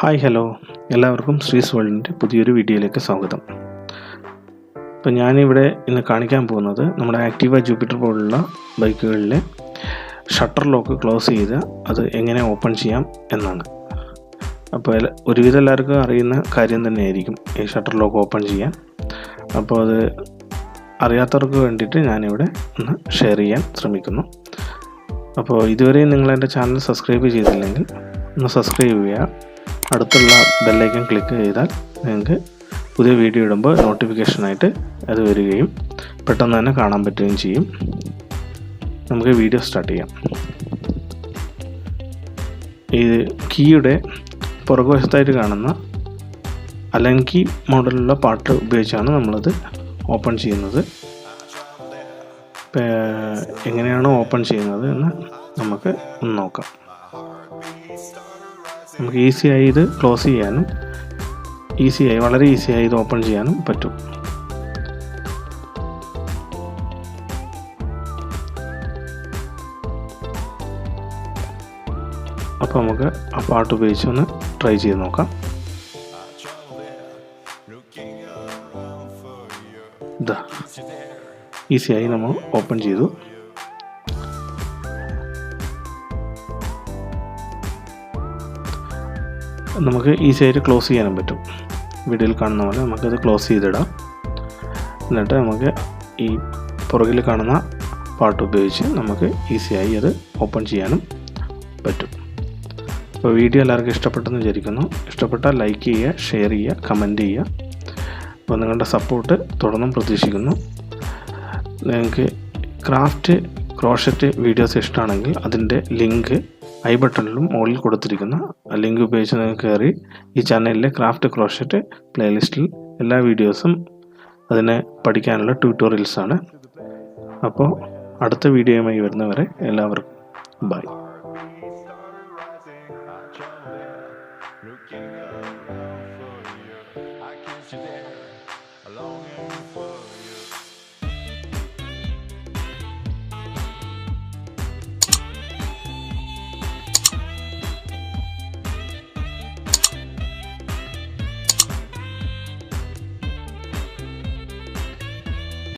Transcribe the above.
Hi hello എല്ലാവർക്കും ശ്രീസ് വേൾഡിൻ്റെ പുതിയൊരു വീഡിയോയിലേക്ക് സ്വാഗതം. ഇപ്പോൾ ഞാനിവിടെ ഇന്ന് കാണിക്കാൻ പോകുന്നത് നമ്മുടെ ആക്റ്റീവ ജൂപ്പിറ്റർ പോലുള്ള ബൈക്കുകളിലെ ഷട്ടർ ലോക്ക് ക്ലോസ് ചെയ്ത് അത് എങ്ങനെ ഓപ്പൺ ചെയ്യാം എന്നാണ്. അപ്പോൾ ഒരുവിധം എല്ലാവർക്കും അറിയുന്ന കാര്യം തന്നെയായിരിക്കും ഈ ഷട്ടർ ലോക്ക് ഓപ്പൺ ചെയ്യാൻ. അപ്പോൾ അത് അറിയാത്തവർക്ക് വേണ്ടിയിട്ട് ഞാനിവിടെ ഒന്ന് ഷെയർ ചെയ്യാൻ ശ്രമിക്കുന്നു. അപ്പോൾ ഇതുവരെയും നിങ്ങൾ എൻ്റെ ചാനൽ സബ്സ്ക്രൈബ് ചെയ്തില്ലെങ്കിൽ ഒന്ന് സബ്സ്ക്രൈബ് ചെയ്യുക. അടുത്തുള്ള ബെല്ലൈക്കൺ ക്ലിക്ക് ചെയ്താൽ നിങ്ങൾക്ക് പുതിയ വീഡിയോ ഇടുമ്പോൾ നോട്ടിഫിക്കേഷനായിട്ട് അത് വരികയും പെട്ടെന്ന് തന്നെ കാണാൻ പറ്റുകയും ചെയ്യും. നമുക്ക് വീഡിയോ സ്റ്റാർട്ട് ചെയ്യാം. ഈ കീയുടെ പുറകുവശത്തായിട്ട് കാണുന്ന അലൻ കീ മോഡലുള്ള പാർട്ട് ഉപയോഗിച്ചാണ് നമ്മളത് ഓപ്പൺ ചെയ്യുന്നത്. എങ്ങനെയാണ് ഓപ്പൺ ചെയ്യുന്നത് എന്ന് നമുക്ക് ഒന്ന് നോക്കാം. നമുക്ക് ഈസിയായി ഇത് ക്ലോസ് ചെയ്യാനും വളരെ ഈസിയായി ഇത് ഓപ്പൺ ചെയ്യാനും പറ്റും. അപ്പോൾ നമുക്ക് ആ പാർട്ട് ഉപയോഗിച്ച് ഒന്ന് ട്രൈ ചെയ്ത് നോക്കാം. ഇതാ ഈസിയായി നമ്മൾ ഓപ്പൺ ചെയ്തു. നമുക്ക് ഈസിയായിട്ട് ക്ലോസ് ചെയ്യാനും പറ്റും. വീഡിയോയിൽ കാണുന്ന പോലെ നമുക്കത് ക്ലോസ് ചെയ്തിടാം. എന്നിട്ട് നമുക്ക് ഈ പുറകിൽ കാണുന്ന പാർട്ട് ഉപയോഗിച്ച് നമുക്ക് ഈസിയായി അത് ഓപ്പൺ ചെയ്യാനും പറ്റും. അപ്പോൾ വീഡിയോ എല്ലാവർക്കും ഇഷ്ടപ്പെട്ടെന്ന് വിചാരിക്കുന്നു. ഇഷ്ടപ്പെട്ടാൽ ലൈക്ക് ചെയ്യുക, ഷെയർ ചെയ്യുക, കമൻറ്റ് ചെയ്യുക. അപ്പോൾ നിങ്ങളുടെ സപ്പോർട്ട് തുടർന്നും പ്രതീക്ഷിക്കുന്നു. നിങ്ങൾക്ക് ക്രോഷറ്റ് വീഡിയോസ് ഇഷ്ടമാണെങ്കിൽ അതിൻ്റെ ലിങ്ക് ഐ ബട്ടണിലും മുകളിൽ കൊടുത്തിരിക്കുന്ന ലിങ്ക് ഉപയോഗിച്ച് നിങ്ങൾക്ക് കയറി ഈ ചാനലിലെ ക്രോഷറ്റ് പ്ലേലിസ്റ്റിൽ എല്ലാ വീഡിയോസും അതിനെ പഠിക്കാനുള്ള ട്യൂട്ടോറിയൽസാണ്. അപ്പോൾ അടുത്ത വീഡിയോയുമായി വരുന്നവരെ എല്ലാവർക്കും by. Looking around for you, I kissed you there, along